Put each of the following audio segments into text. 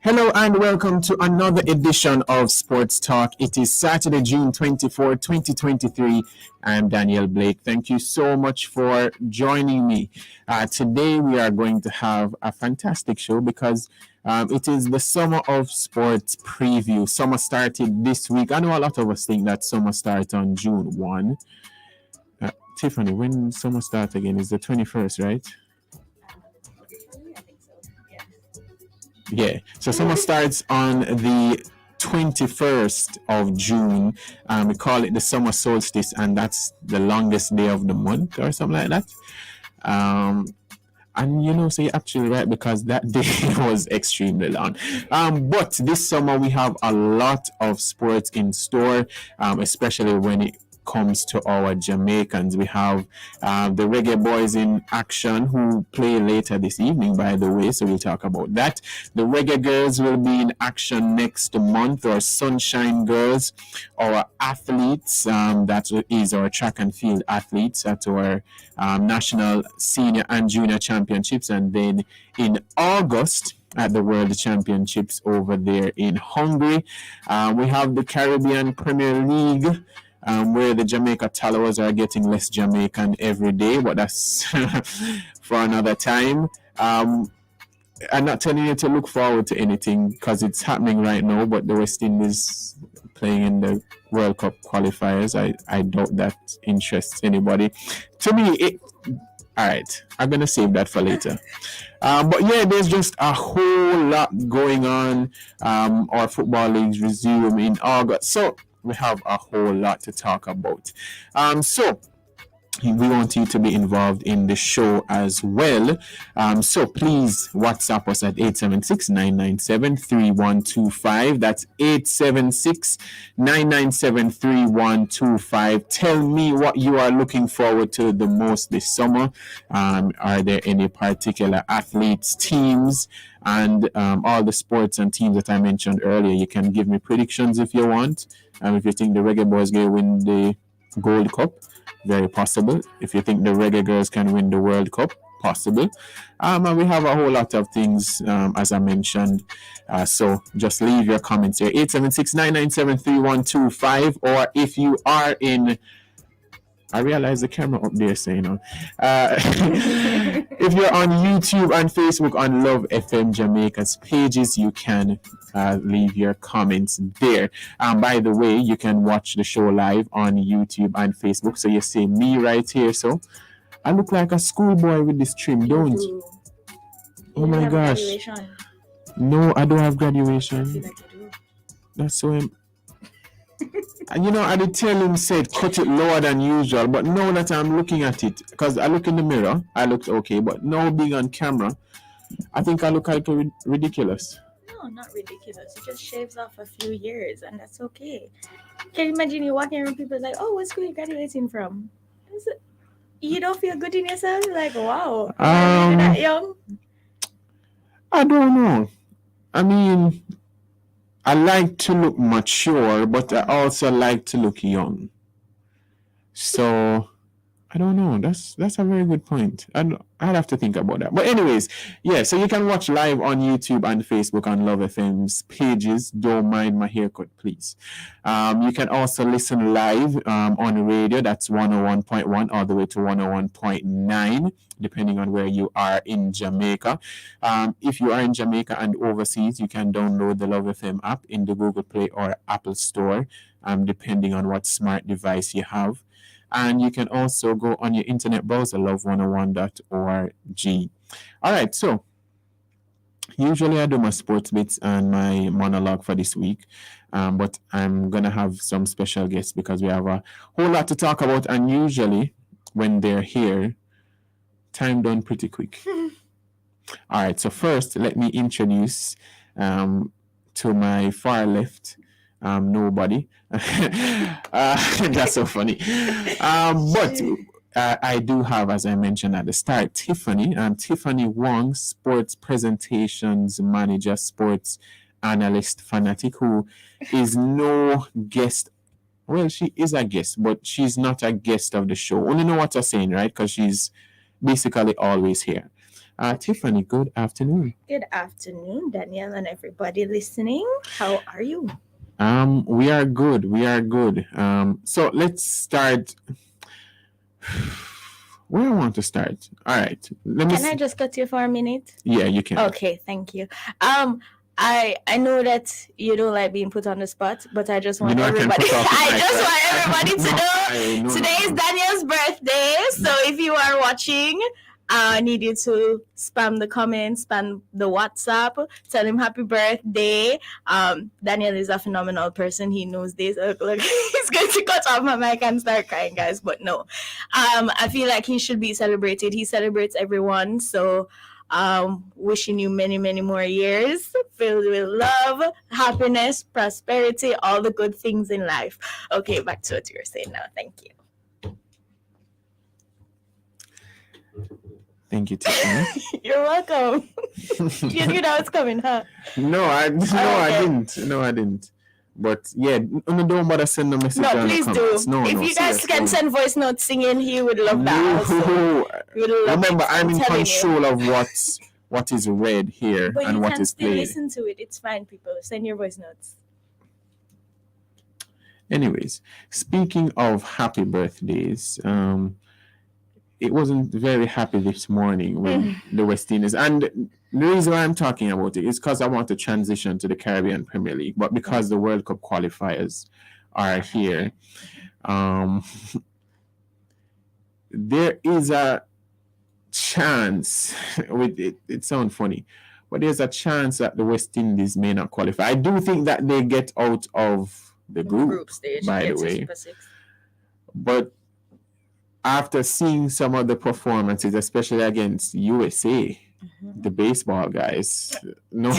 Hello and welcome to another edition of Sports Talk. It is Saturday, June 24, 2023. I'm Daniel Blake. Thank you so much for joining me. Today we are going to have a fantastic show because it is the Summer of Sports preview. Summer started this week. I know a lot of us think that summer starts on June 1. Tiffany, when summer starts again is the 21st, right? Yeah, so summer starts on the 21st of June. We call it the summer solstice, and that's the longest day of the month or something like that. And so you're actually right because that day was extremely long. But this summer we have a lot of sports in store, especially when it comes to our Jamaicans. We have the Reggae Boys in action who play later this evening, by the way, so we'll talk about that. The Reggae Girls will be in action next month, or Sunshine Girls, our athletes, that is our track and field athletes at our national senior and junior championships. And then in August, at the World Championships over there in Hungary, we have the Caribbean Premier League, where the Jamaica Tallowers are getting less Jamaican every day, but that's for another time. I'm not telling you to look forward to anything because it's happening right now, but the West Indies playing in the World Cup qualifiers, I doubt that interests anybody. To me, all right, I'm going to save that for later. But yeah, there's just a whole lot going on. Our football leagues resume in August. So we have a whole lot to talk about. So we want you to be involved in the show as well. So please WhatsApp us at 876-997-3125. That's 876-997-3125. Tell me what you are looking forward to the most this summer. Are there any particular athletes, teams, and all the sports and teams that I mentioned earlier? You can give me predictions if you want. If you think the Reggae Boys will win the Gold Cup, very possible. If you think the Reggae Girls can win the World Cup, possible. And we have a whole lot of things, as I mentioned. So just leave your comments here. 876-997-3125. Or if you are in... I realize the camera up there saying, if you're on YouTube and Facebook on Love FM Jamaica's pages, you can leave your comments there. By the way, you can watch the show live on YouTube and Facebook. So you see me right here. So I look like a schoolboy with this trim, don't you? Oh my gosh. Graduation. No, I don't have graduation. I feel like you do. That's so... And I did tell him, said, cut it lower than usual. But now that I'm looking at it, because I look in the mirror, I looked okay. But now being on camera, I think I look like ridiculous. No, not ridiculous. It just shaves off a few years, and that's okay. Can you imagine you walking around, people like, oh, what school are you graduating from? You don't feel good in yourself? Like, wow, am I really that young? I don't know. I mean... I like to look mature, but I also like to look young. So, I don't know. That's a very good point. I'd have to think about that. But anyways, yeah, so you can watch live on YouTube and Facebook on Love FM's pages. Don't mind my haircut, please. You can also listen live on radio. That's 101.1 all the way to 101.9, depending on where you are in Jamaica. If you are in Jamaica and overseas, you can download the Love FM app in the Google Play or Apple Store, depending on what smart device you have. And you can also go on your internet browser, love101.org. All right, so usually I do my sports bits and my monologue for this week, but I'm going to have some special guests because we have a whole lot to talk about. And usually when they're here, time done pretty quick. All right, so first, let me introduce to my far left, nobody. That's so funny. But I do have, as I mentioned at the start, Tiffany. Tiffany Wong, sports presentations manager, sports analyst fanatic, who is no guest. Well, she is a guest, but she's not a guest of the show. Only know what I'm saying, right? Because she's basically always here. Tiffany, good afternoon. Good afternoon, Danielle, and everybody listening. How are you? We are good. We are good. So let's start. Where I want to start. All right. Let me. Can I just cut you for a minute? Yeah, you can. Okay, thank you. I know that you don't like being put on the spot, but I just want everybody. I just want everybody to know today is Daniel's birthday. So if you are watching, I need you to spam the comments, spam the WhatsApp, tell him happy birthday. Daniel is a phenomenal person. He knows this. Look, he's going to cut off my mic and start crying, guys. But no, I feel like he should be celebrated. He celebrates everyone. So wishing you many, many more years filled with love, happiness, prosperity, all the good things in life. Okay, back to what you were saying now. Thank you. Thank you, Tiffany. You're welcome. You knew that was coming, huh? No, I didn't. No, I didn't. But yeah, don't bother send a message. No, please do. No, if you guys can send voice notes singing, he would love that. Also. Remember, I'm in control of what is read here and what is played. But you can still listen to it. It's fine, people. Send your voice notes. Anyways, speaking of happy birthdays, it wasn't very happy this morning when the West Indies, and the reason why I'm talking about it is because I want to transition to the Caribbean Premier League, but because the World Cup qualifiers are here, there is a chance, it sounds funny, but there's a chance that the West Indies may not qualify. I do think that they get out of the group stage, by the way. But after seeing some of the performances, especially against USA, the baseball guys, no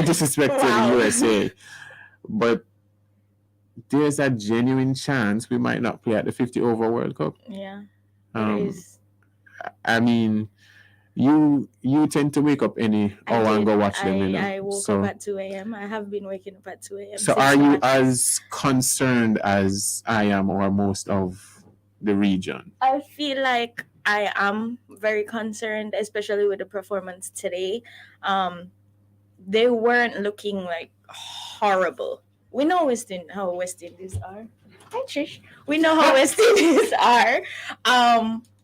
disrespect to the USA, but there's a genuine chance we might not play at the 50 over World Cup. Yeah. I mean, you tend to wake up any hour and go watch them. You know? I woke up at 2 a.m. I have been waking up at 2 a.m. So are you as concerned as I am or most of the region? I feel like I am very concerned, especially with the performance today. They weren't looking like horrible. We know how West Indies are. Hi, Trish. We know how West Indies are.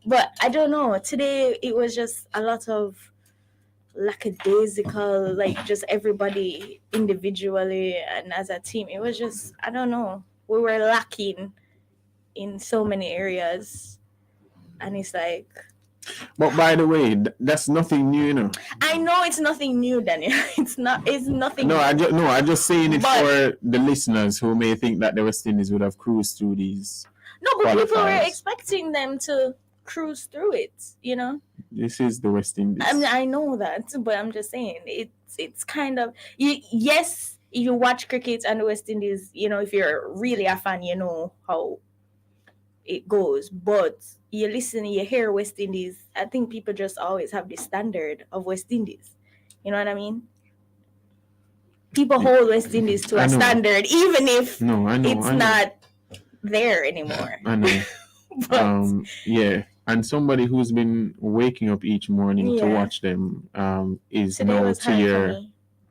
But I don't know. Today it was just a lot of lackadaisical, like just everybody individually and as a team. It was just, I don't know. We were lacking in so many areas, and it's like. But by the way, that's nothing new, you know. I know it's nothing new, Daniel. It's nothing. No, I'm just saying it for the listeners who may think that the West Indies would have cruised through these. No, but people were expecting them to cruise through it, you know. This is the West Indies. I mean, I know that, but I'm just saying it's kind of yes. If you watch cricket and the West Indies, you know, if you're really a fan, you know how it goes. But you listen, you hear West Indies. I think people just always have the standard of West Indies. You know what I mean? People hold West Indies to a standard, even if it's not there anymore. I know. But, yeah. And somebody who's been waking up each morning to watch them is now to your.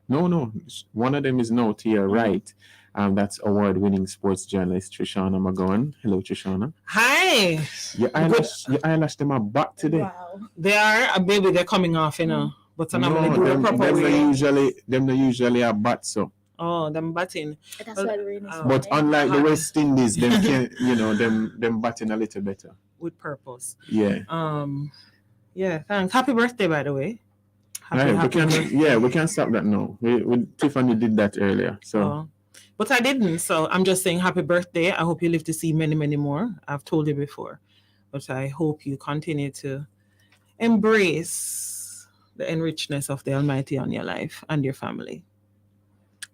No. One of them is now to your right. That's award-winning sports journalist Trishana McGowan. Hello, Trishana. Hi. Your eyelash them are back today. Wow. They are, maybe they're coming off, you know. But I'm not do them, proper way. Them usually are bat so. Oh, them batting. That's why the rain is but unlike the West Indies, them can, you know, them batting a little better. With purpose. Yeah. Yeah, thanks. Happy birthday, by the way. We can't stop that now. Tiffany did that earlier. So but I didn't, so I'm just saying happy birthday. I hope you live to see many, many more. I've told you before. But I hope you continue to embrace the enrichedness of the Almighty on your life and your family.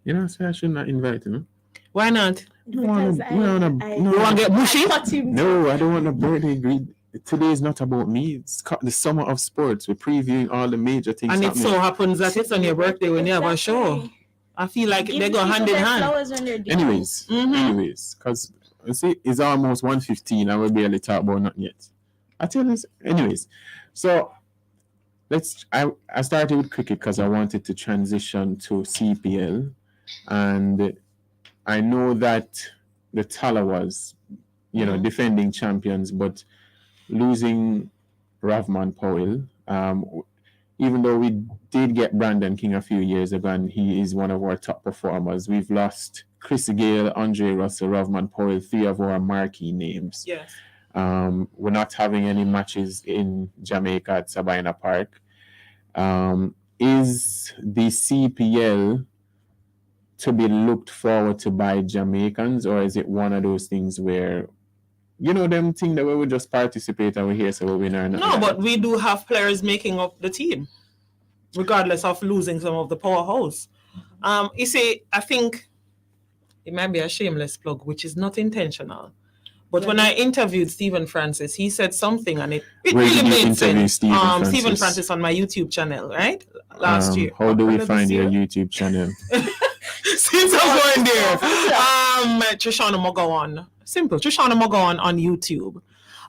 You know, I should not invite him. Why not? You want to get bushy? No, I don't want a birthday greet. Today is not about me. It's the summer of sports. We're previewing all the major things. And it so happens that it's on your birthday when you have a show. I feel like they go hand in hand. Anyways, because you see, it's almost 1:15 and we'll barely talk about nothing yet. I tell you, anyways. So I started with cricket because I wanted to transition to CPL, and I know that the Talawas, defending champions, but losing Ravman Powell. Even though we did get Brandon King a few years ago, and he is one of our top performers, we've lost Chris Gale, Andre Russell, Ravman Powell, three of our marquee names. Yes. We're not having any matches in Jamaica at Sabina Park. Is the CPL to be looked forward to by Jamaicans, or is it one of those things where them thing that we would just participate and we hear so we win or not? No, but we do have players making up the team, regardless of losing some of the powerhouse. You see, I think it might be a shameless plug, which is not intentional. But when I interviewed Stephen Francis, he said something, and it really made sense. Stephen Francis on my YouTube channel, right? Last year. How do we find your YouTube channel? Since I'm going there, Trishana Mogawan. Simple. Trishana Mogawan on YouTube.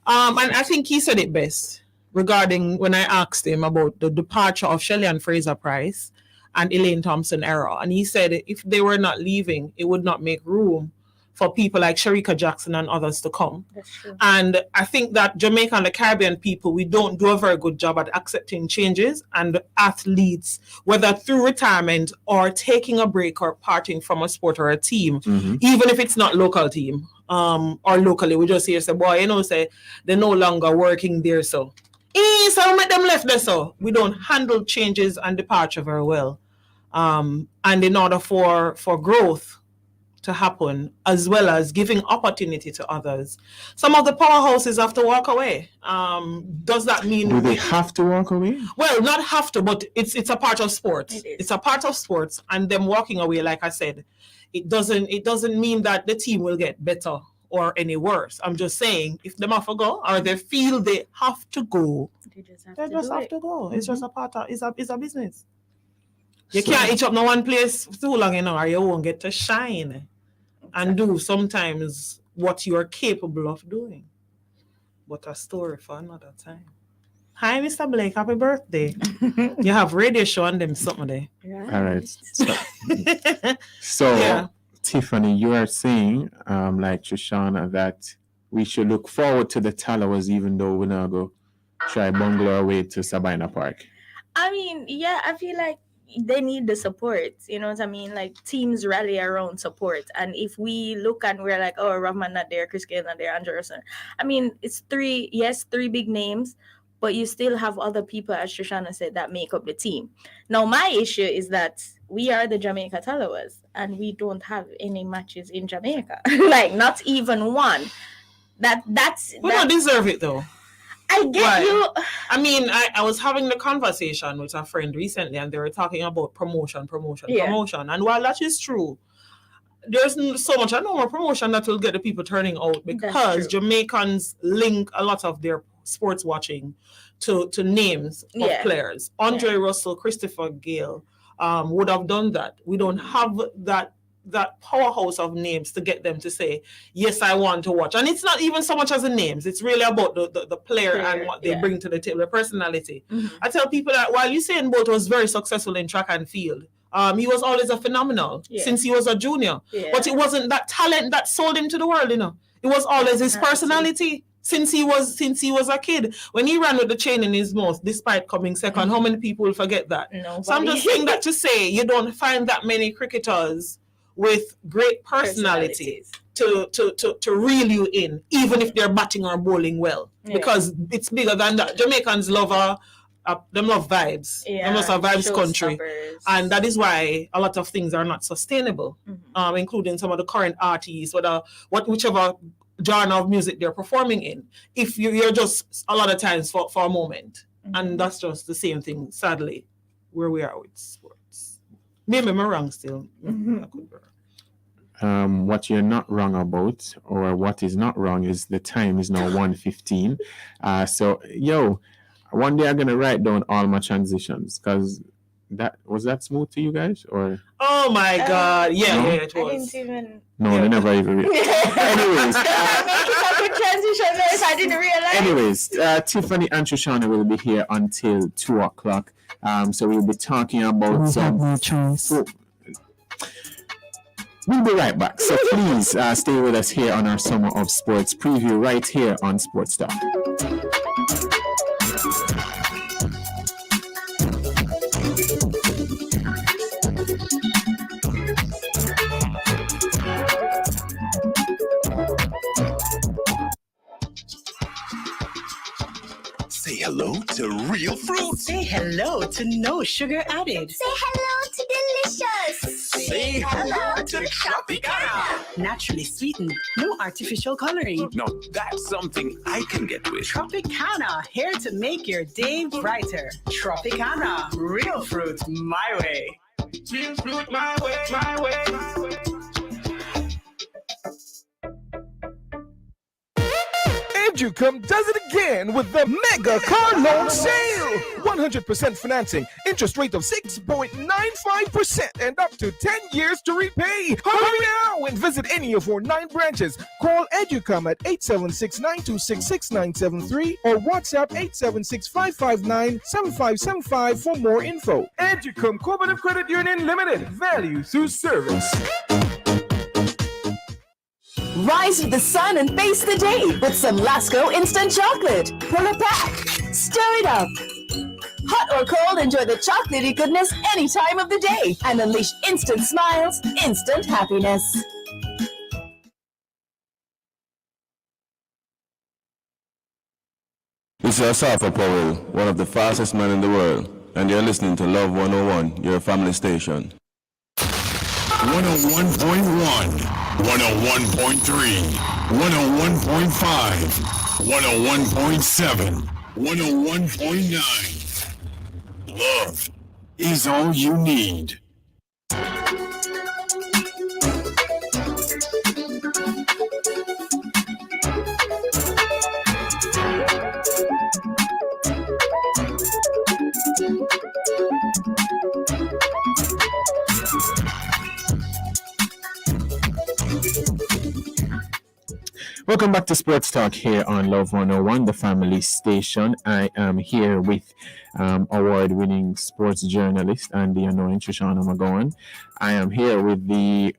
And I think he said it best regarding when I asked him about the departure of Shelley and Fraser Price and Elaine Thompson era. And he said if they were not leaving, it would not make room for people like Sharika Jackson and others to come. That's true. And I think that Jamaica and the Caribbean people, we don't do a very good job at accepting changes, and athletes, whether through retirement or taking a break or parting from a sport or a team, even if it's not local team or locally, we just hear say, boy, say they're no longer working there, so make them left there. So we don't handle changes and departure very well. And in order for growth to happen, as well as giving opportunity to others, some of the powerhouses have to walk away. Does that mean do they have to walk away? Well, not have to, but it's a part of sports. It's a part of sports, and them walking away, like I said, it doesn't mean that the team will get better or any worse. I'm just saying, if them have to go or they feel they have to go, They just have to go. It's just a part of it's a business. You can't itch up no one place too long, or you won't get to shine and do sometimes what you are capable of doing. But a story for another time. Hi, Mr. Blake. Happy birthday. You have radio show and them something there. Right. All right. So, Tiffany, you are saying, like Trishana, that we should look forward to the Talawas even though we're not go try bungalow our way to Sabina Park. I mean, yeah, I feel like they need the support. You know what I mean? Like teams rally around support. And if we look and we're like, oh, Rahman not there, Chris Gale not there, Andrew Russell. I mean, it's three big names, but you still have other people, as Shoshana said, that make up the team. Now, my issue is that we are the Jamaica Talawas, and we don't have any matches in Jamaica. Like, not even one. We don't deserve it, though. I get you. I mean, I was having the conversation with a friend recently, and they were talking about promotion. And while that is true, there's so much more promotion that will get the people turning out, because Jamaicans link a lot of their sports watching to names of players. Andre Russell, Christopher Gale would have done that. We don't have that powerhouse of names to get them to say, yes, I want to watch. And it's not even so much as the names. It's really about the player and what they bring to the table, the personality. I tell people that while Usain Bolt was very successful in track and field, he was always a phenomenal since he was a junior. But it wasn't that talent that sold him to the world, It was always his personality. Since he was a kid, when he ran with the chain in his mouth, despite coming second, how many people will forget that? Nobody. So I'm just saying that to say you don't find that many cricketers with great personality to reel you in, even if they're batting or bowling well, because it's bigger than that. Jamaicans love them love vibes. Them must have vibes country, and that is why a lot of things are not sustainable, including some of the current artists, whichever genre of music they're performing in. If you're just a lot of times for a moment, and that's just the same thing, sadly, where we are with sports. Maybe I'm wrong still. I could be wrong. What you're not wrong about, or what is not wrong, is the time is now 1:15. So one day I'm gonna write down all my transitions, because that was that smooth to you guys or? Oh my God! Yeah, No? yeah, it I was. didn't even. No, Yeah. they never even. Anyways, Make it a good transition there if I didn't realize. Tiffany and Shoshana will be here until 2 o'clock. So we'll be talking about some. No choice. We'll be right back. So please stay with us here on our Summer of Sports preview right here on Sports Talk. Say hello to real fruit. Say hello to no sugar added. Say hello to delicious. Say hello to Tropicana. Naturally sweetened, no artificial coloring. Now that's something I can get with. Tropicana, here to make your day brighter. Tropicana, real fruit my way. Real fruit my way, my way, my way. Educom does it again with the mega car loan sale. 100% financing, interest rate of 6.95% and up to 10 years to repay. Hurry now and visit any of our 9 branches. Call Educom at 876-926-6973 or WhatsApp 876-559-7575 for more info. Educom Cooperative Credit Union Limited. Value through service. Rise with the sun and face the day with some Lasco instant chocolate. Pull a pack, stir it up. Hot or cold, enjoy the chocolatey goodness any time of the day and unleash instant smiles, instant happiness. This is Asafa Powell, one of the fastest men in the world, and you're listening to Love 101, your family station. 101.1, 101.3, 101.5, 101.7, 101.9. Love is all you need. Welcome back to Sports Talk here on Love 101, the family station. I am here with award-winning sports journalist and the annoying Shoshana McGowan. I am here with the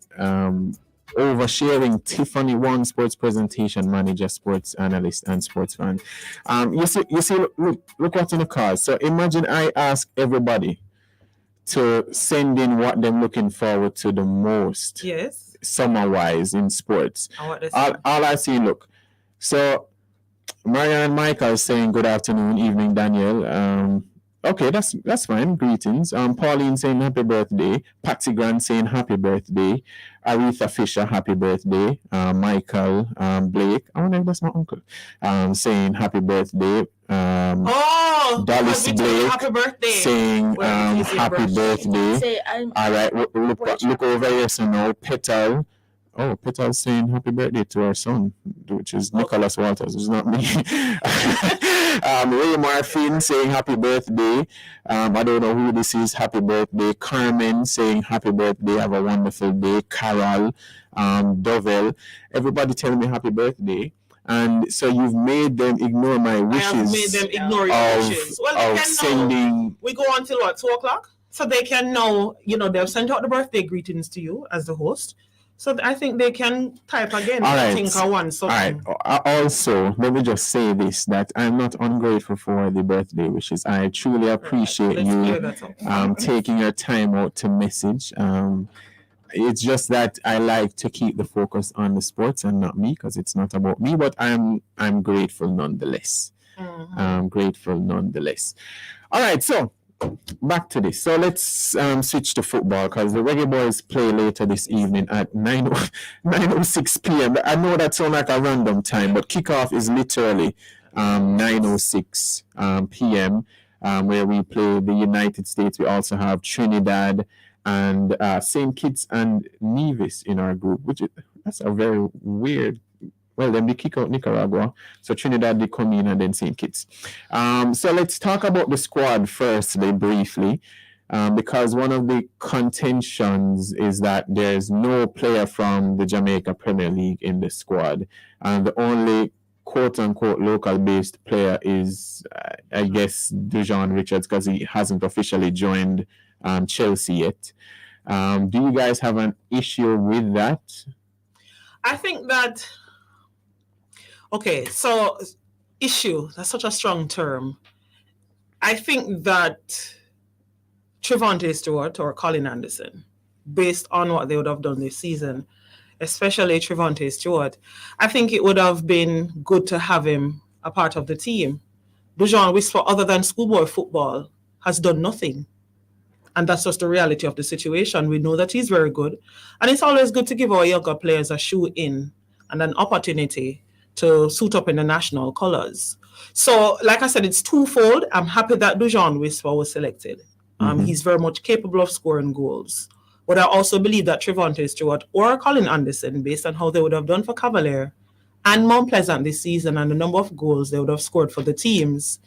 oversharing Tiffany One sports presentation manager, sports analyst, and sports fan. You see, look what's in the cards. So imagine I ask everybody to send in what they're looking forward to the most. Yes. Summer-wise in sports. All I see, look. So, Marianne Michael is saying good afternoon, evening, Daniel. Okay, that's fine. Greetings. Pauline saying happy birthday. Patsy Grant saying happy birthday. Aretha Fisher, happy birthday. Michael Blake, I wonder if that's my uncle, saying happy birthday. Dallas Blake happy birthday. saying happy birthday. Say, All right, look over here. So now, Petal. Oh, Petal's saying happy birthday to our son, which is Nicholas Walters. It's not me. Ray Marfin saying happy birthday. I don't know who this is. Happy birthday. Carmen saying happy birthday. Have a wonderful day. Carol, Dovel. Everybody telling me happy birthday. And so you've made them ignore my wishes. I have made them ignore your wishes. Well, they can sending. We go until what, 2 o'clock? So they can know, they've sent out the birthday greetings to you as the host. So I think they can type again. All right. I think I want something. All right. Also, let me just say this, that I'm not ungrateful for the birthday wishes. I truly appreciate you taking your time out to message. It's just that I like to keep the focus on the sports and not me, because it's not about me, but I'm grateful nonetheless. Mm-hmm. I'm grateful nonetheless. All right, so back to this. So let's switch to football, because the Reggae Boys play later this evening at 9:06 p.m. I know that sounds like a random time, but kickoff is literally 9:06 p.m. Where we play the United States. We also have Trinidad and St. Kitts and Nevis in our group, that's a very weird. Well, then we kick out Nicaragua. So Trinidad, they come in, and then St. Kitts. So let's talk about the squad firstly, briefly. because one of the contentions is that there's no player from the Jamaica Premier League in the squad, and the only quote-unquote local-based player is, I guess, Dujon Richards, because he hasn't officially joined Chelsea yet. Do you guys have an issue with that? I think that, okay, so issue, that's such a strong term. I think that Trevante Stewart or Colin Anderson, based on what they would have done this season, especially Trevante Stewart, I think it would have been good to have him a part of the team. Dujon Whisper, other than schoolboy football, has done nothing. And that's just the reality of the situation. We know that he's very good. And it's always good to give our younger players a shoe in and an opportunity to suit up in the national colours. So, like I said, it's twofold. I'm happy that Dujon Whisper was selected. He's very much capable of scoring goals. But I also believe that Trevante Stewart or Colin Anderson, based on how they would have done for Cavalier and Mount Pleasant this season and the number of goals they would have scored for the teams,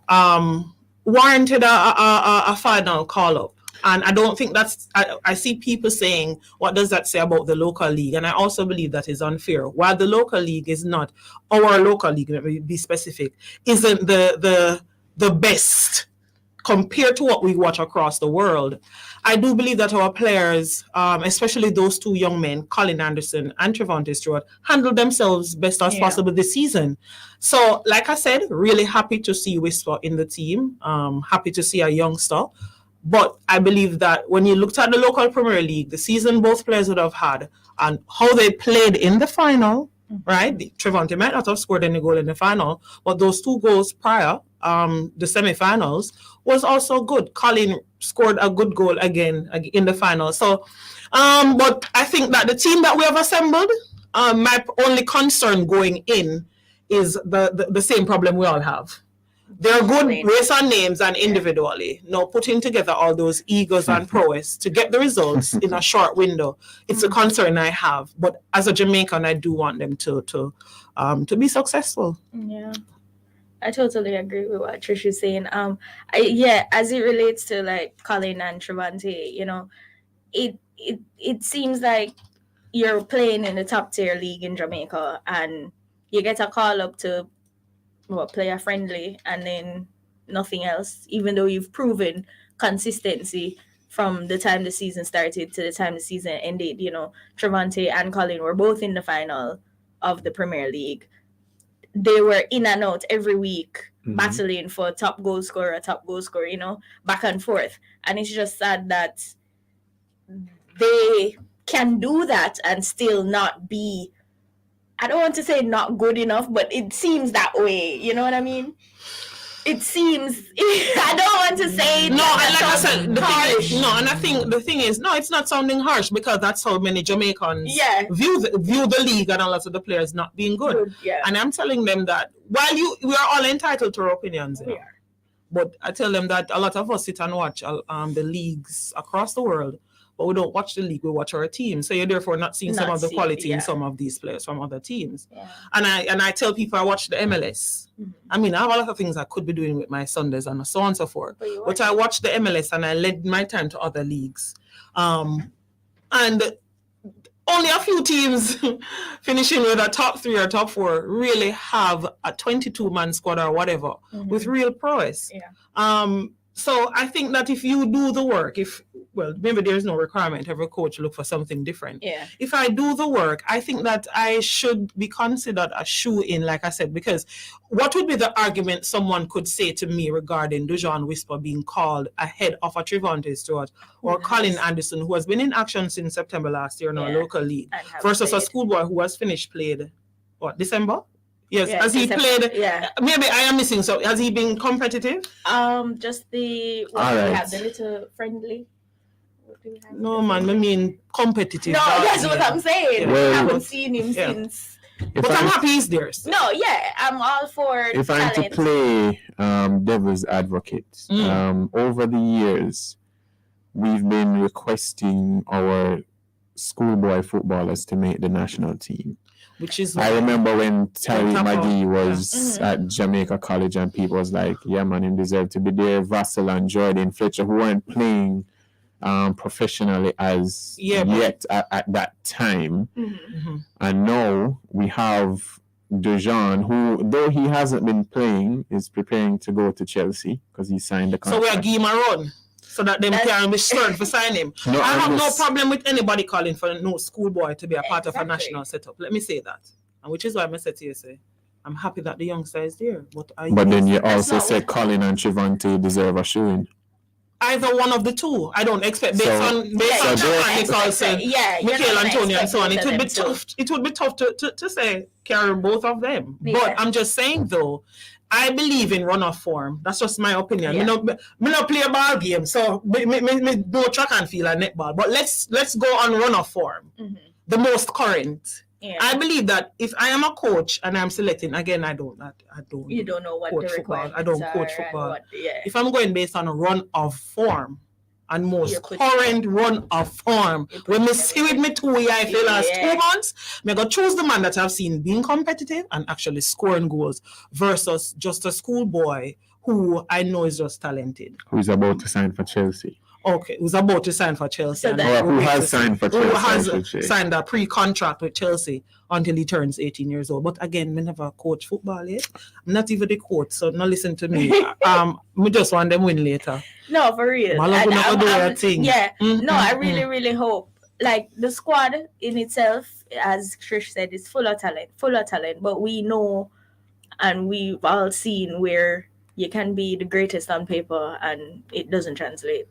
warranted a final call-up. And I don't think that's... I see people saying, what does that say about the local league? And I also believe that is unfair. While the local league is not... Our local league, let me be specific, isn't the best compared to what we watch across the world. I do believe that our players, especially those two young men, Colin Anderson and Trevante Stewart, handled themselves best as possible this season. So, like I said, really happy to see Whisper in the team. Happy to see a youngster. But I believe that when you looked at the local Premier League, the season both players would have had, and how they played in the final, right? Trevante might not have scored any goal in the final, but those two goals prior, the semi-finals, was also good. Colin scored a good goal again in the final. So, but I think that the team that we have assembled, my only concern going in is the same problem we all have. They're good based on names and individually. Now, putting together all those egos and prowess to get the results in a short window, it's a concern I have. But as a Jamaican, I do want them to be successful. Yeah. I totally agree with what Trish is saying. As it relates to like Colin and Trevante, you know, it seems like you're playing in the top tier league in Jamaica and you get a call up to player friendly and then nothing else, even though you've proven consistency from the time the season started to the time the season ended. You know, Trevante and Colin were both in the final of the Premier League. They were in and out every week, battling for top goal scorer, you know, back and forth. And it's just sad that they can do that and still not be, I don't want to say not good enough, but it seems that way. You know what I mean? It seems, I don't want to say no, that. Like I said, and I think the thing is, no, it's not sounding harsh because that's how many Jamaicans view the league and a lot of the players not being good. And I'm telling them that while we are all entitled to our opinions, but I tell them that a lot of us sit and watch the leagues across the world, but we don't watch the league, we watch our team. So you're therefore not seeing some of the quality in some of these players from other teams. And I tell people I watch the MLS. I mean, I have a lot of things I could be doing with my Sundays and so on and so forth. But I watch the MLS and I led my time to other leagues. And only a few teams finishing with a top 3 or top 4 really have a 22-man squad or whatever with real prowess. So I think that if you do the work, maybe there's no requirement, every coach look for something different. If I do the work, I think that I should be considered a shoe-in, like I said, because what would be the argument someone could say to me regarding Dujon Whisper being called ahead of a Trevante Stewart or Colin Anderson, who has been in action since September last year in our local league, versus a schoolboy who has played, December? Yes, has he played? Maybe I am missing. So has he been competitive? Just the we have the little friendly. No man, I mean competitive. No, that's what I'm saying. Well, I haven't seen him since. But I'm happy he's there. No, I'm all for. If I'm to play devil's advocate, over the years, we've been requesting our schoolboy footballers to make the national team. which is I why remember when Terry Don't tap McGee out. was at Jamaica College and people was like, yeah, man, he deserved to be there. Vassell and Jordan Fletcher, who weren't playing professionally as yet at that time. And now we have Dejan, who, though he hasn't been playing, is preparing to go to Chelsea because he signed the So contract. we are give him a run so that them can be stirred for sign him. No, I have no this- problem with anybody calling for no schoolboy to be a part of a national setup. Let me say that. And which is why I said to you, say, I'm happy that the youngster is there. But then you also said Colin and Trivante deserve a shooing. Either one of the two. I don't expect based So- on Nicholson, Michael Antonio and so on. It would be tough. It would be tough to say carry both of them. But I'm just saying though, I believe in runoff form. That's just my opinion. Me not play a ball game, so me do track and field and netball. But let's go on runoff form. The most current. I believe that if I am a coach and I'm selecting again, I don't. You don't know what coach the football. requirements I don't are coach and football. what- If I'm going based on a run of form and most current run of form, when me see with me 2 years for the last 2 months, me go choose the man that I've seen being competitive and actually scoring goals versus just a schoolboy who I know is just talented. Who's about to sign for Chelsea. Okay, who's about to sign for Chelsea. So and that- Who has signed for Chelsea, Who I should has say. signed a pre-contract with Chelsea until he turns 18 years old. But again, me never coach football yet. I'm not even the coach, so now listen to me. Me just want them win later. No, for real. Malaga And never do that thing. Yeah. Mm, No, mm, I really hope. Like the squad in itself, as Trish said, is full of talent. But we know and we've all seen where you can be the greatest on paper and it doesn't translate.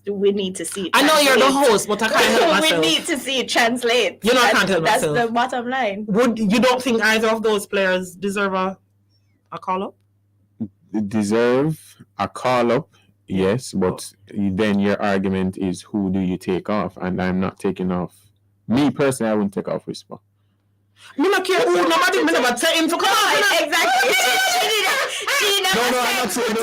We need to see it. I know you're the translate. host, but I can't help myself. We need to see it translate. You know I can't help That's myself. the bottom line. You don't think either of those players deserve a call up? Deserve a call up, yes, but then your argument is who do you take off? And I'm not taking off. Me personally, I wouldn't take off Whisper. Me not care who nobody me never tell him to come on. Exactly. She never No, I'm not saying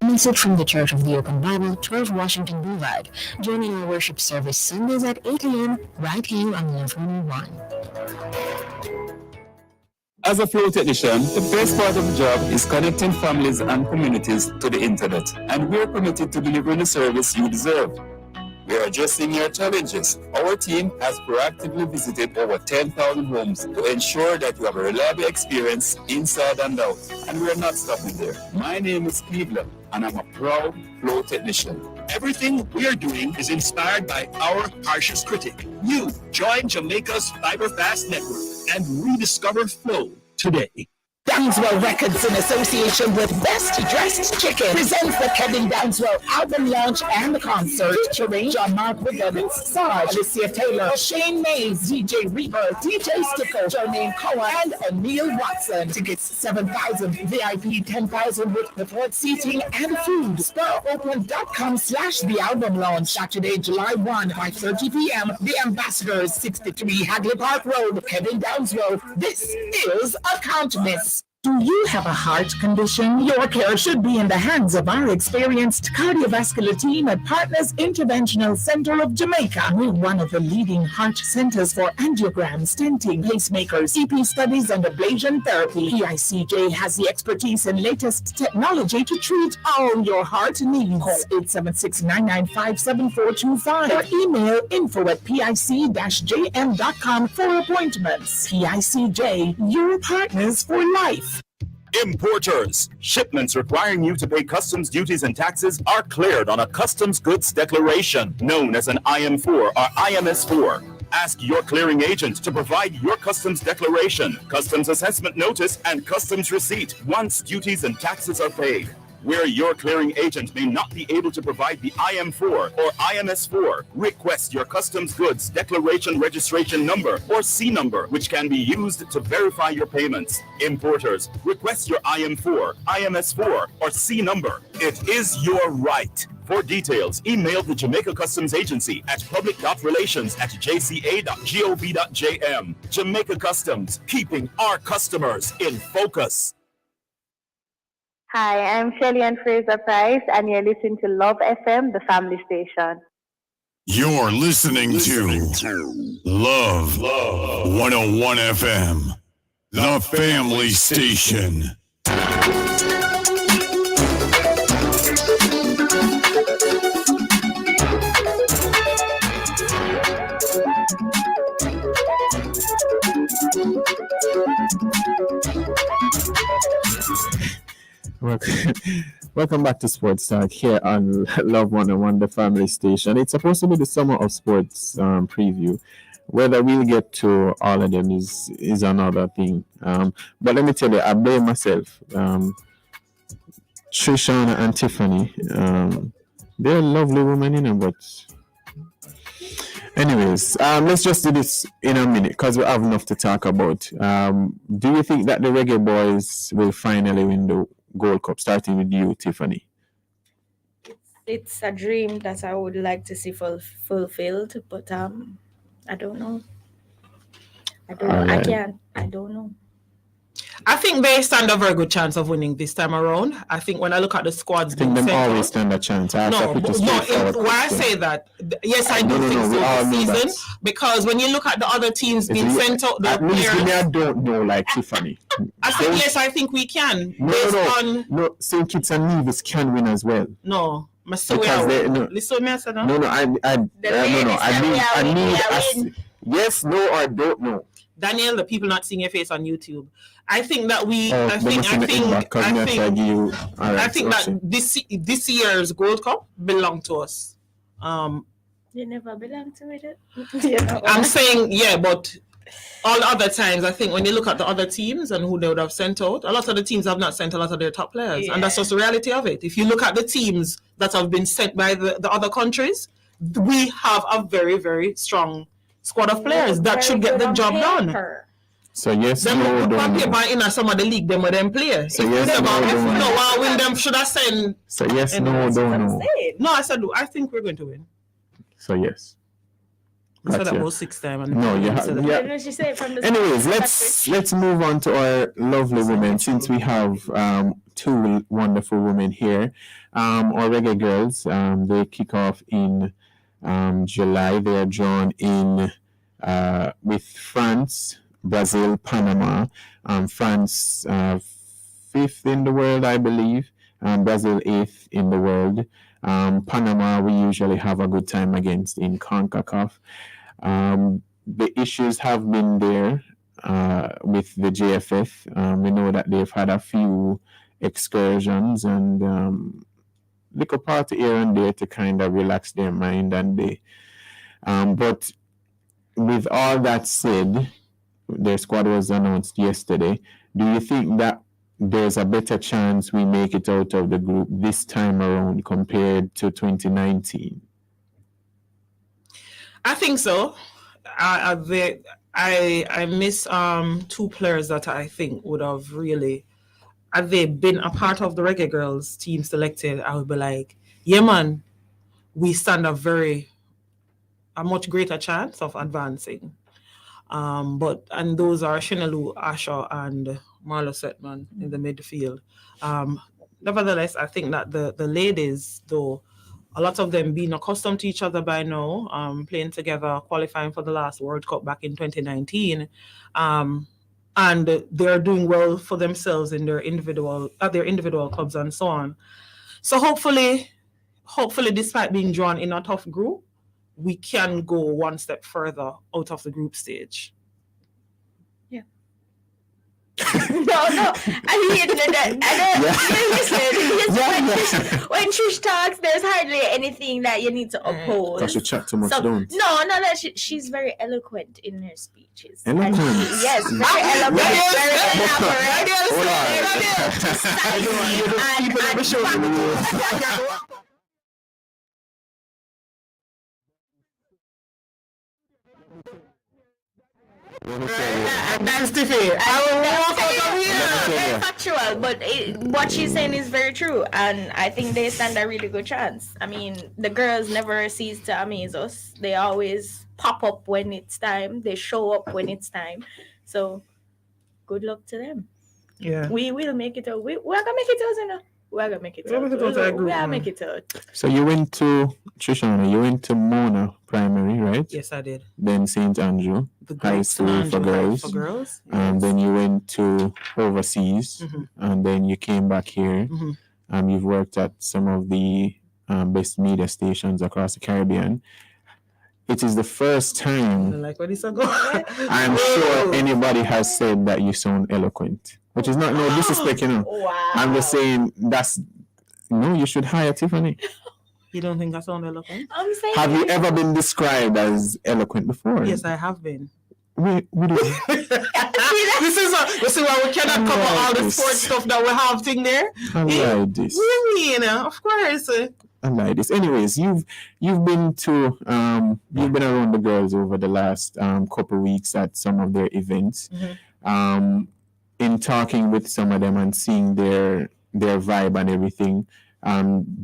Message from the Church of the Open Bible, 12 Washington Boulevard. Joining our worship service Sundays at 8 a.m. right here on Love 101. As a flow technician, the best part of the job is connecting families and communities to the internet, and we're committed to delivering the service you deserve. We are addressing your challenges. Our team has proactively visited over 10,000 homes to ensure that you have a reliable experience inside and out. And we are not stopping there. My name is Cleveland, and I'm a proud flow technician. Everything we are doing is inspired by our harshest critic. You join Jamaica's Fiberfast network and rediscover flow today. Downswell Records, in association with Best Dressed Chicken, presents the Kevin Downswell album launch and concert featuring John Mark Wiggins, Sarge, Alicia Taylor, Shane Mays, DJ Reaper, DJ Sticker, Jermaine Cohen, and O'Neal Watson. Tickets $7,000, VIP $10,000 with preferred seating and food. StarOpen.com/the album launch, Saturday, July 1, 5:30 p.m. The Ambassadors, 63 Hagley Park Road, Kevin Downswell. This is a Can't Miss. Do you have a heart condition? Your care should be in the hands of our experienced cardiovascular team at Partners Interventional Center of Jamaica. We're one of the leading heart centers for angiogram, stenting, pacemakers, EP studies, and ablation therapy. PICJ has the expertise and latest technology to treat all your heart needs. Call 876-995-7425 or email info@pic-jm.com for appointments. PICJ, your partners for life. Importers. Shipments requiring you to pay customs duties and taxes are cleared on a customs goods declaration, known as an IM4 or IMS4. Ask your clearing agent to provide your customs declaration, customs assessment notice, and customs receipt once duties and taxes are paid. Where your clearing agent may not be able to provide the IM4 or IMS4, request your customs goods declaration registration number or C number, which can be used to verify your payments. Importers, request your IM4, IMS4, or C number. It is your right. For details, email the Jamaica Customs Agency at public.relations@jca.gov.jm. Jamaica Customs, keeping our customers in focus. Hi, I'm Shelly Ann Fraser Price, and you're listening to Love FM, the family station. You're listening to Love 101 FM, the family station. Welcome back to Sports Talk here on Love 101, the family station. It's supposed to be the summer of sports preview. Whether we'll get to all of them is another thing. But let me tell you, I blame myself. Trishana and Tiffany, they're lovely women, but anyways, let's just do this in a minute because we have enough to talk about. Do you think that the Reggae Boys will finally win the Gold Cup, starting with you, Tiffany? It's a dream that I would like to see fulfilled, but I don't know. I don't know. I think they stand a very good chance of winning this time around. I think when I look at the squads, I think them always stand a chance. Why I say that, yes, I do think so this season, because when you look at the other teams being sent out, the players, I don't know, like Tiffany. I think we can. No, St. Kitts and Nevis can win as well. No. Listen, I need yes, no, or don't know. Daniel, the people not seeing your face on YouTube. I think that this year's Gold Cup belong to us. You never belong to it. I'm saying, yeah, but all other times, I think when you look at the other teams and who they would have sent out, a lot of the teams have not sent a lot of their top players. Yeah. And that's just the reality of it. If you look at the teams that have been sent by the other countries, we have a very, very strong squad of players that should get the job done. So yes, no, don't in some of the league them with them play. So yes, no, win them should I send. So yes, no, don't know. No, I said I think we're going to win. So yes. I said that Gotcha. about 6 times. No, you said have. that. Yeah. No, she said it from the Anyways, start. let's move on to our lovely women since we have two wonderful women here. Our reggae girls, they kick off in July. They are drawn in with France, Brazil, Panama. France fifth in the world, I believe. Brazil eighth in the world. Panama, we usually have a good time against in CONCACAF. The issues have been there with the JFF. We know that they've had a few excursions and little party here and there to kind of relax their mind, and they. But with all that said, their squad was announced yesterday. Do you think that there's a better chance we make it out of the group this time around compared to 2019? I think so. I miss two players that I think would have really, had they been a part of the Reggae Girls team selected, I would be like, yeah man, we stand a much greater chance of advancing. And those are Shinalu, Asha, and Marlo Setman in the midfield. Nevertheless, I think that the ladies, though, a lot of them being accustomed to each other by now, playing together, qualifying for the last World Cup back in 2019, and they're doing well for themselves in their individual clubs and so on. So hopefully, despite being drawn in a tough group, we can go one step further out of the group stage. Yeah. No. I mean, listen. When Trish talks, there's hardly anything that you need to oppose. Because you chat too much, don't. No, that she's very eloquent in her speeches. Eloquent? Yes, very eloquent, very elaborate. That's different. Very factual, but what she's saying is very true, and I think they stand a really good chance. I mean, the girls never cease to amaze us. They always pop up when it's time. They show up when it's time. So, good luck to them. Yeah, we will make it out. We're gonna make it out, you know. We're gonna make it out. We'll make it out. So you went to Trishana, you went to Mona Primary, right? Yes, I did. Then St. Andrew High School for girls. And then you went to overseas, and then you came back here. You've worked at some of the best media stations across the Caribbean. It is the first time I'm sure anybody has said that you sound eloquent, which is not no disrespect, you know. Wow. I'm just saying you should hire Tiffany. You don't think I sound eloquent? I'm saying. Have you ever been described as eloquent before? Yes, I have been. We do. This is why we cannot cover all the sports stuff that we have thing there. I like this. You know, of course. I like this. Anyways, you've been around the girls over the last couple of weeks at some of their events. In talking with some of them and seeing their vibe and everything,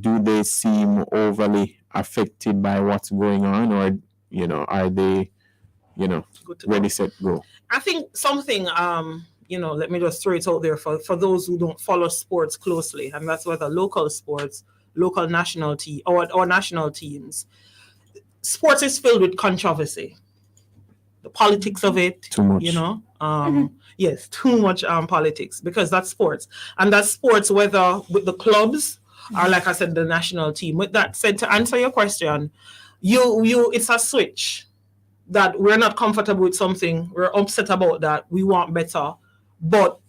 do they seem overly affected by what's going on, or are they ready, set, go? I think something let me just throw it out there for those who don't follow sports closely, and that's whether local sports, local national team or national teams. Sports is filled with controversy. The politics of it, too much. Yes, too much politics, because that's sports. And that's sports whether with the clubs or, like I said, the national team. With that said, to answer your question, it's a switch that we're not comfortable with something, we're upset about that, we want better. But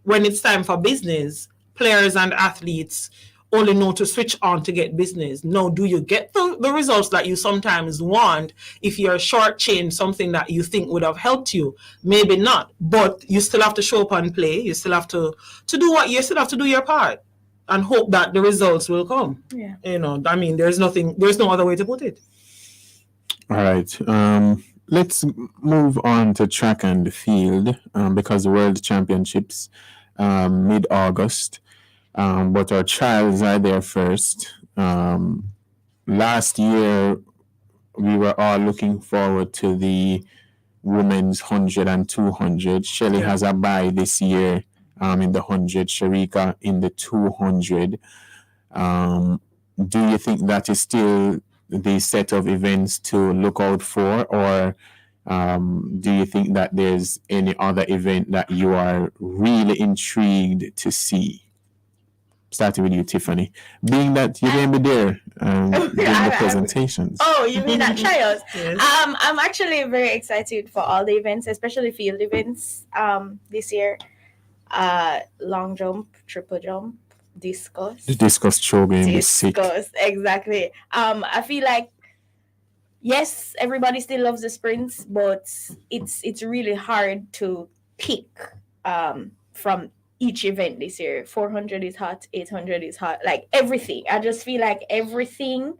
when it's time for business, players and athletes only know to switch on to get business. No, do you get the results that you sometimes want if you're shortchanged something that you think would have helped you? Maybe not, but you still have to show up and play. You still have to do what you still have to do your part and hope that the results will come. Yeah. I mean, there's no other way to put it. All right. Let's move on to track and field because the World Championships mid-August. But our trials are there first. Last year we were all looking forward to the women's 100 and 200. Shelly has a bye this year in the 100, Sharika in the 200. Do you think that is still the set of events to look out for, or do you think that there's any other event that you are really intrigued to see? Starting with you, Tiffany. Being that you're going to be there doing the presentations. Oh, you mean at trials? Yes. I'm actually very excited for all the events, especially field events this year. Long jump, triple jump, discus. The discus throw game is sick. Discus, exactly. I feel like yes, everybody still loves the sprints, but it's really hard to pick from each event this year. 400 is hot, 800 is hot, like everything. I just feel like everything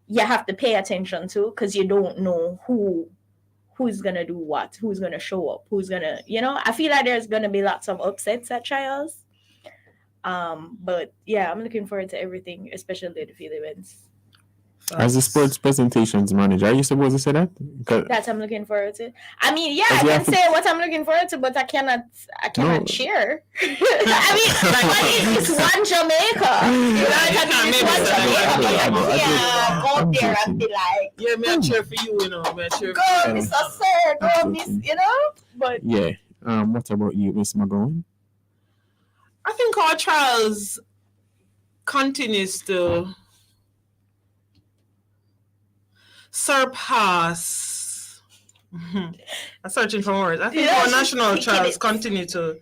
you have to pay attention to because you don't know who's gonna do what, who's gonna show up, who's gonna, I feel like there's gonna be lots of upsets at trials. But yeah, I'm looking forward to everything, especially the field events. As the sports presentations manager, are you supposed to say that? That I'm looking forward to. I mean, yeah, I you can have to- say what I'm looking forward to, but I cannot cheer. I mean, it's one Jamaica. It's one Jamaica. But yeah, go there and be like, Yeah, me a cheer for you, Me a cheer for go, you. Mr. Sir, go, Miss, But Yeah. What about you, Miss McGowan? I think our trials continues to surpass. I'm searching for words. I think our national trials continue to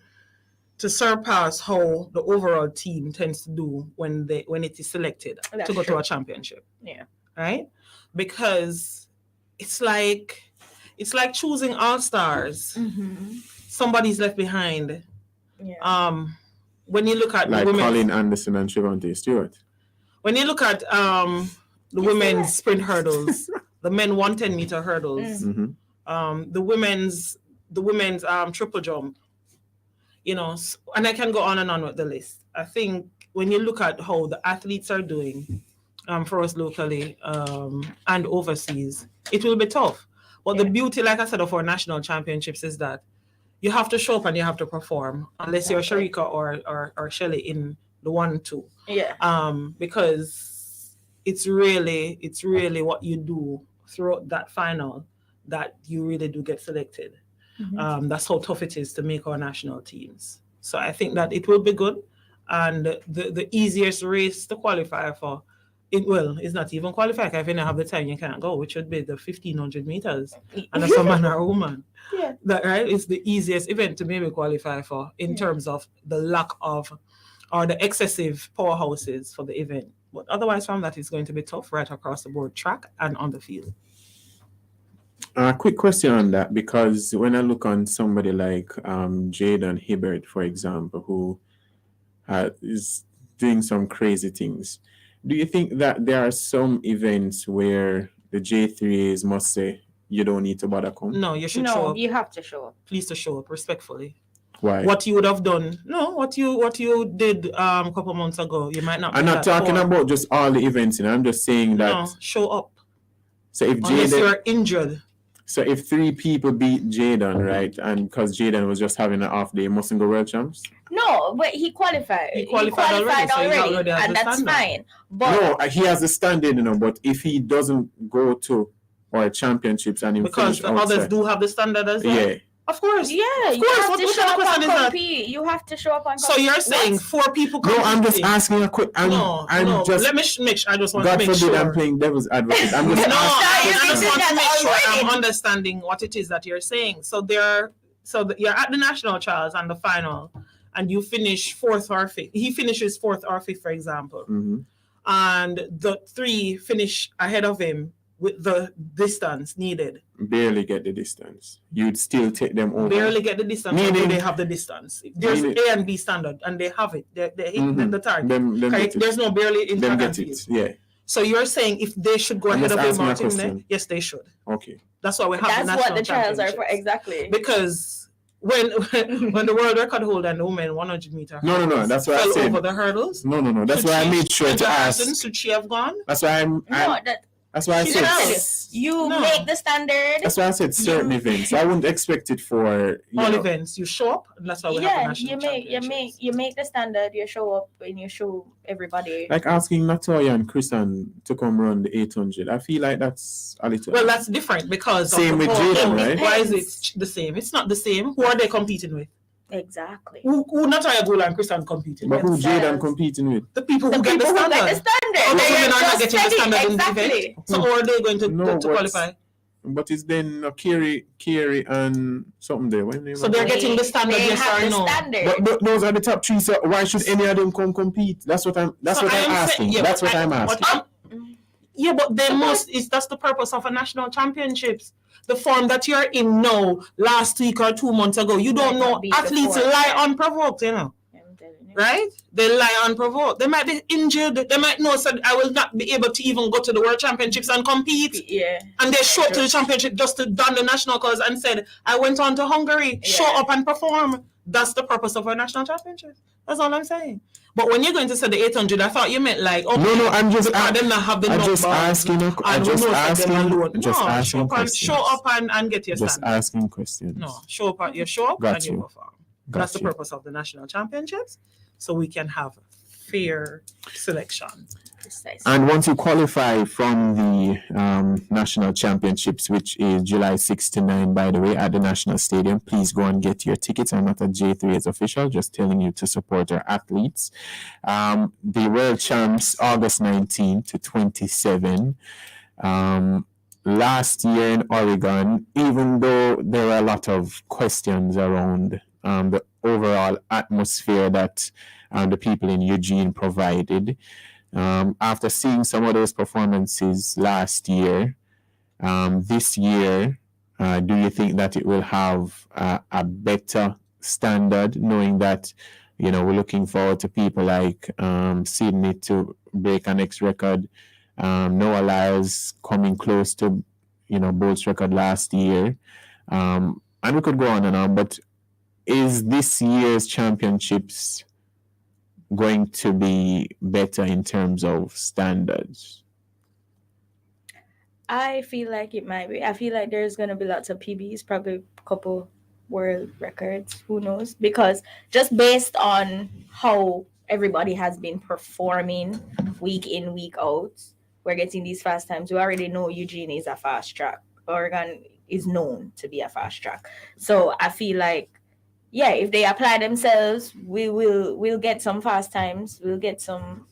surpass how the overall team tends to do when it is selected to go to a championship. Yeah. Right? Because it's like choosing all stars. Somebody's left behind. Yeah. When you look at Like the women, Colin Anderson and Trevante Stewart. when you look at the women's sprint hurdles, the men 110-meter hurdles, the women's triple jump, and I can go on and on with the list. I think when you look at how the athletes are doing for us locally and overseas, it will be tough. But the beauty, like I said, of our national championships is that you have to show up and you have to perform, unless you're Sharika or Shelly in the 1-2. Yeah. Because it's really what you do throughout that final that you really do get selected. That's how tough it is to make our national teams. So I think that it will be good. And the easiest race to qualify for, it's not even qualify. If you don't have the time, you can't go, which would be the 1,500 meters. And that's a man or a woman. Yeah. That, right? It's the easiest event to maybe qualify for in terms of the lack of or the excessive powerhouses for the event. But otherwise from that, it's going to be tough right across the board, track and on the field. Quick question on that, because when I look on somebody like Jaden Hibbert, for example, who is doing some crazy things, do you think that there are some events where the J3s must say, you don't need to bother come? No, you should show up. You have to show up. Please to show up respectfully. Why? What you would have done? No, what you did a couple months ago, you might not. I'm not talking about just all the events, I'm just saying that. No, show up. So if unless Jaden, you're injured. So if 3 people beat Jaden, right, and because Jaden was just having an off day, he mustn't go world champs? No, but he qualified. He qualified already, so he already has and the that's standard. fine. But No, he has the standard, but if he doesn't go to our championships and he because finish the outside, others do have the standard as well. Yeah. Of course. yeah, Of you course. have What to kind show of up question and is that? compete. You have to show up and So compete. you're saying What? 4 people No, I'm just competing? asking a quick. I'm just. Let me make sure. I just want God to make forbid sure. I'm playing devil's advocate. I'm No, just I just want to make sure already. I'm understanding what it is that you're saying. So you're at the national trials and the final, and you finish 4th or 5th. He finishes 4th or 5th, for example, and the 3 finish ahead of him with the distance needed. barely get the distance. You'd still take them over. Barely get the distance. Meaning- Or do they have the distance? There's Meaning- A and B standard, and they have it. They hit the target. Them Correct? get it. There's no barely in Them track and get field. it. Yeah. So you're saying if they should go I'm ahead just of him asking a or him there? question. Yes, they should. Okay. That's why we have That's the what national the trials are for. championships. Exactly. Because when the world record holder and the women 100 meter No. hurdles That's why I fell said. over the hurdles. No. That's Should why I she- made sure Brenda to Harrison, ask. should she have gone? That's why I'm No, That's why I She said. just tell you make the standard. That's why I said certain events. I wouldn't expect it for all events. You show up, and that's why we have the national you make the standard. You show up and you show everybody. Like asking Natoya and Christian to come run the 800. I feel like that's a little. Well, that's different because same with Jaden, right? Why is it the same? It's not the same. Who are they competing with? Exactly. Who Natalia Gola and Christian competing with? But who Jaden competing with? The people who get the standard. The women are not getting the standard in the event. So how are they going to qualify? But it's then Kerry and something there. What name? So they're getting the standard, yes or no? But those are the top three. So why should any of them come compete? That's what I'm asking. That's what I'm asking. Yeah, but they must. That's the purpose of a national championships. The form that you're in now, last week or 2 months ago, you don't know. Athletes lie unprovoked, you know. Right? They lie unprovoked. They might be injured. They might know said I will not be able to even go to the World Championships and compete. Yeah. And they show up to the championship just to don the national cause and said, I went on to Hungary, show up and perform. That's the purpose of our national championships. That's all I'm saying. But when you're going to say the 800, I thought you meant like, okay, no, I'm just them not have the numbers. I'm just asking. Show up and get your standard. Just asking questions. No, show up and you perform. That's the purpose of the national championships, so we can have fair selection. Precisely. And once you qualify from the national championships, which is July 6 to 9, by the way, at the National Stadium, please go and get your tickets. I'm not a J3's official, just telling you to support our athletes. The World Champs, August 19 to 27. Last year in Oregon, even though there were a lot of questions around the overall atmosphere that the people in Eugene provided, after seeing some of those performances last year, this year, do you think that it will have a better standard, knowing that, you know, we're looking forward to people like Sydney to break a next record, Noah Lyles coming close to, you know, Bolt's record last year, and we could go on and on, but is this year's championships going to be better in terms of standards? I feel like it might be. I feel like there's going to be lots of PBs, probably a couple world records, who knows? Because just based on how everybody has been performing week in, week out, we're getting these fast times. We already know Eugene is a fast track. Oregon is known to be a fast track. So I feel like, yeah, if they apply themselves, we'll get some fast times. We'll get some.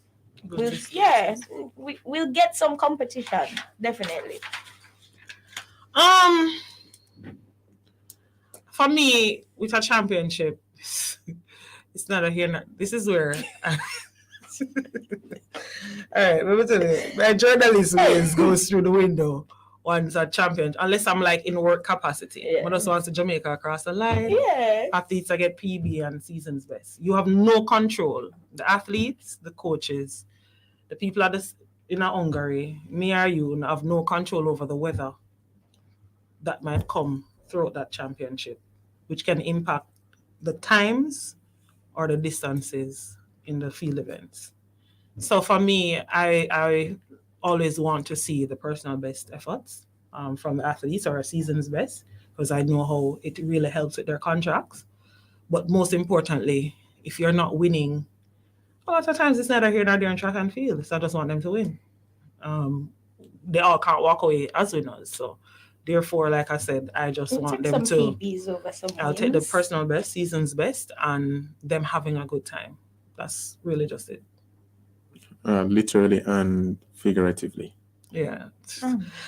We'll get some competition, definitely. For me, with a championship, it's not a here. This is where. All right, let me tell you, my journalist ways goes through the window once a champion, unless I'm like in work capacity. Yeah. But also once Jamaica across the line, athletes I get PB and season's best. You have no control. The athletes, the coaches, the people in Hungary, me or you, have no control over the weather that might come throughout that championship, which can impact the times or the distances in the field events. So for me, I always want to see the personal best efforts from the athletes or a season's best, because I know how it really helps with their contracts. But most importantly, if you're not winning, a lot of times it's neither here nor there in track and field. So I just want them to win. They all can't walk away as winners. So therefore, like I said, I just want them to. I'll take the personal best, season's best, and them having a good time. That's really just it. Literally and figuratively. Yeah.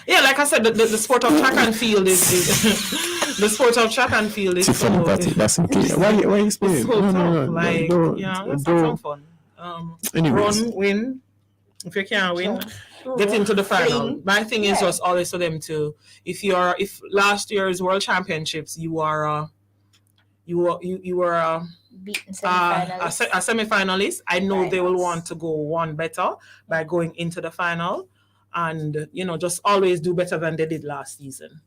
Yeah, like I said, the sport of track and field is the sport of track and field is so, that's okay. Why explain? No. Like, let's have some fun. Run, win. If you can't win, get into the final. My thing is just always for them to, if last year's World Championships you were a semi-finalist, I know they will want to go one better by going into the final, and just always do better than they did last season.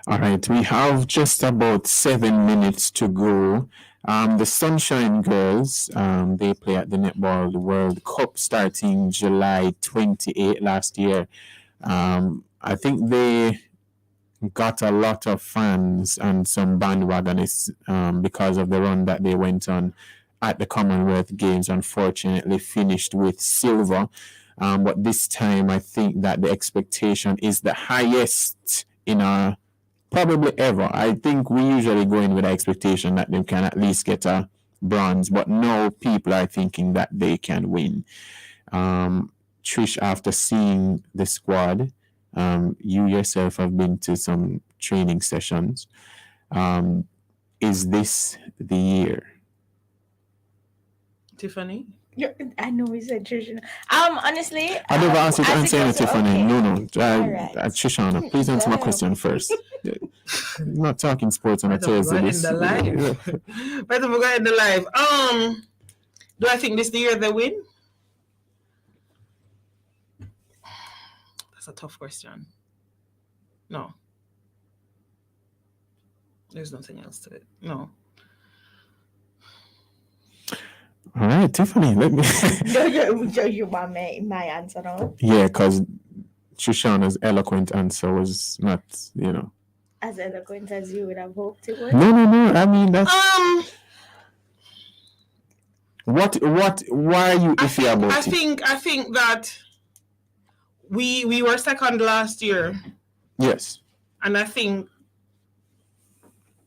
All right, we have just about 7 minutes to go. The Sunshine Girls, they play at the Netball World Cup starting July 28 last year. I think they got a lot of fans and some bandwagonists because of the run that they went on at the Commonwealth Games. Unfortunately, finished with silver. But this time, I think that the expectation is the highest in our probably ever. I think we usually go in with the expectation that they can at least get a bronze, but now people are thinking that they can win. Trish, after seeing the squad, you yourself have been to some training sessions. Is this the year? Tiffany? I know we said Trishana. Honestly, I never asked you to answer any, Tiffany. okay. No. Right. Trishana, please answer my question first. I'm not talking sports on a Thursday. Better we go in the live. Do I think this the year they win? That's a tough question. No. There's nothing else to it. No. All right, Tiffany, let me. You want my answer now? Yeah, because Trishana's eloquent answer was not, As eloquent as you would have hoped it would. No. I mean, that's. Why are you iffy about it? I think that we were second last year. Yes. And I think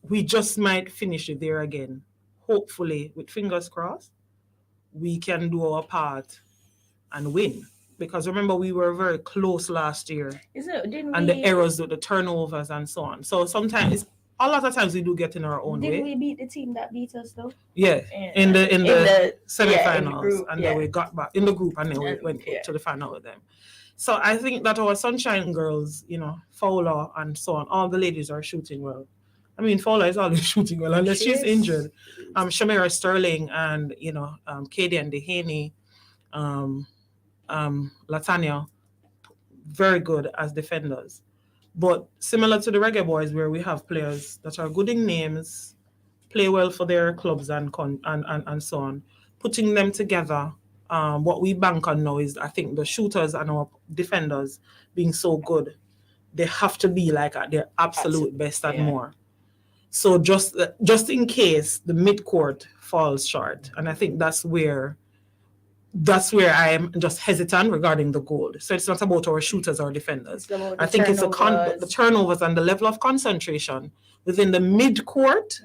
we just might finish it there again. Hopefully, with fingers crossed, we can do our part and win. Because remember, we were very close last year. The errors with the turnovers and so on. So sometimes, a lot of times we do get in our own way. Did we beat the team that beat us though? Yeah, in the semi-finals, and then we got back in the group, and then we went to the final with them. So I think that our Sunshine girls, Fowler and so on, all the ladies are shooting well. I mean, Fowler is always shooting well unless she's injured. Shamira Sterling and Katie and Dehaney, Latanya, very good as defenders. But similar to the Reggae Boys, where we have players that are good in names, play well for their clubs and so on, putting them together. What we bank on now is, I think, the shooters and our defenders being so good, they have to be like at their absolute best and more. So just in case the midcourt falls short, and I think that's where I am just hesitant regarding the gold. So it's not about our shooters or defenders. I think it's the turnovers and the level of concentration within the midcourt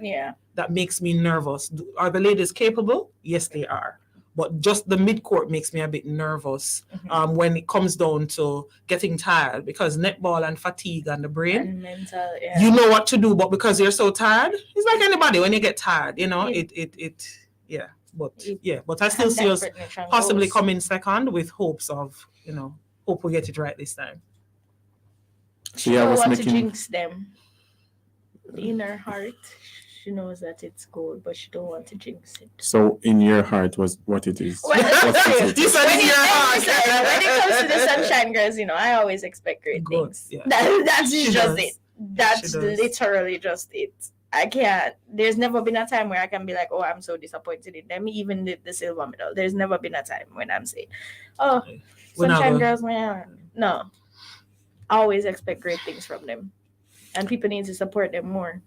that makes me nervous. Are the ladies capable? Yes, they are. But just the midcourt makes me a bit nervous when it comes down to getting tired, because netball and fatigue and the brain, and mental, you know what to do, but because you're so tired, it's like anybody when you get tired, But I still see us possibly coming second with hopes of, hope we get it right this time. She don't want to jinx them. In her heart, she knows that it's gold, but she don't want to jinx it. So in your heart was what it is. When it comes to the Sunshine Girls, I always expect great things. Yeah. That's just it. That's literally just it. I can't. There's never been a time where I can be like, oh, I'm so disappointed in them. Even the silver medal. There's never been a time when I'm saying, oh, Sunshine Girls, man. No. I always expect great things from them. And people need to support them more.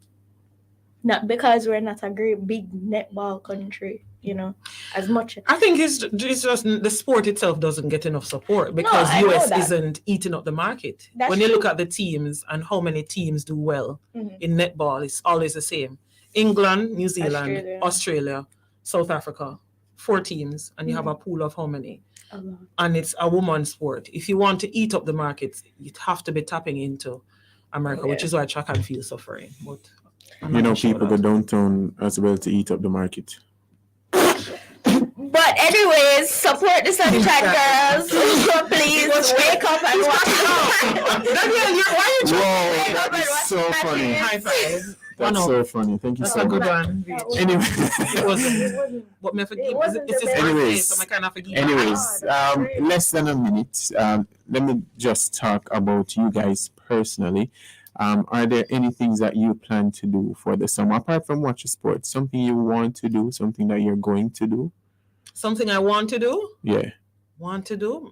Not because we're not a great big netball country, as much. I think it's just the sport itself doesn't get enough support because US isn't eating up the market. When you look at the teams and how many teams do well in netball, it's always the same. England, New Zealand, Australia, South Africa, 4 teams, and you have a pool of how many? And it's a woman's sport. If you want to eat up the market, you'd have to be tapping into America, which is why track and field suffering. But people go downtown as well to eat up the market. But anyways, support the Sunshine Girls. Please wake up and watch. That's so funny. High five. That's so funny. Thank you so much. That's a good one. Anyway, it wasn't. But me forgive. It's his birthday, so I kind of forgive. Anyways, less than a minute. Let me just talk about you guys personally. Are there any things that you plan to do for the summer apart from watch sports? Something you want to do? Something that you're going to do? Something I want to do? Yeah. Want to do?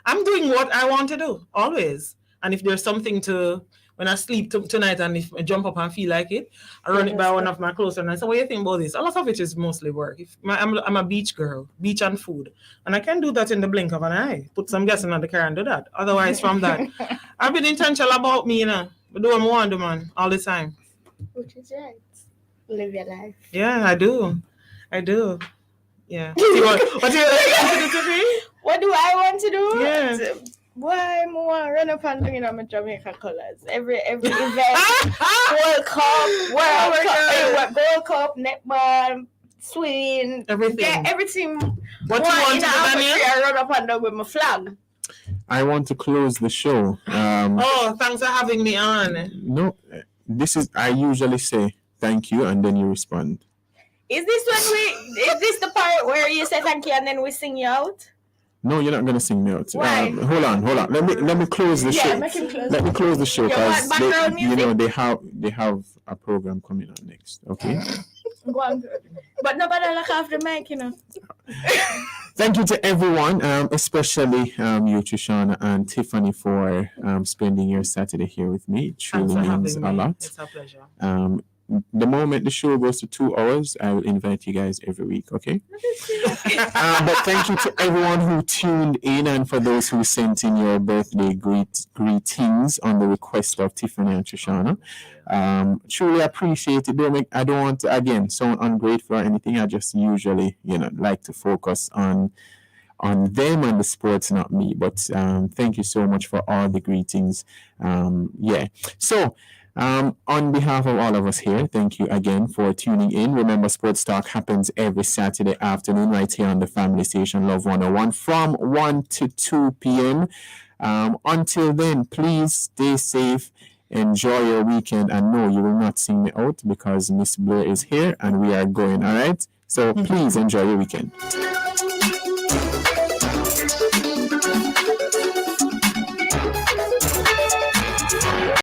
I'm doing what I want to do always. And if there's something to when I sleep tonight and if I jump up and feel like it, I run it by one of my close friends and I say, what do you think about this? A lot of it is mostly work. I'm a beach girl, beach and food. And I can do that in the blink of an eye. Put some gas in the car and do that. Otherwise, from that, I've been intentional about me, I do what I want to do, man, all the time. Which is right. Live your life. Yeah, I do. Yeah. What do you want to do to me? What do I want to do? Yeah. Why more run up and doing my Jamaica colors? Every event, World Cup, Gold Cup, netball, swimming, everything. Yeah, everything. What you want to do, Daniel? I run up and down with my flag. I want to close the show. Thanks for having me on. No, this is I usually say thank you and then you respond. Is this the part where you say thank you and then we sing you out? No, you're not gonna sing me out. Why? Hold on. Let me close the show. Make him close. Let me close the show because they have a program coming on next. Okay. Go on. But nobody like have the mic, Thank you to everyone, especially you, Trishana and Tiffany, for spending your Saturday here with me. It truly means a lot. It's a pleasure. The moment the show goes to 2 hours, I will invite you guys every week, okay? But thank you to everyone who tuned in and for those who sent in your birthday greetings on the request of Tiffany and Trishana. Truly appreciate it. I don't want to, again, sound ungrateful or anything. I just usually, like to focus on them and the sports, not me. But thank you so much for all the greetings. So, on behalf of all of us here, thank you again for tuning in. Remember, Sports Talk happens every Saturday afternoon right here on the family station Love 101 from 1 to 2 p.m. Until then, please stay safe, enjoy your weekend, and no, you will not sing me out because Miss Blair is here and we are going, all right? So please enjoy your weekend.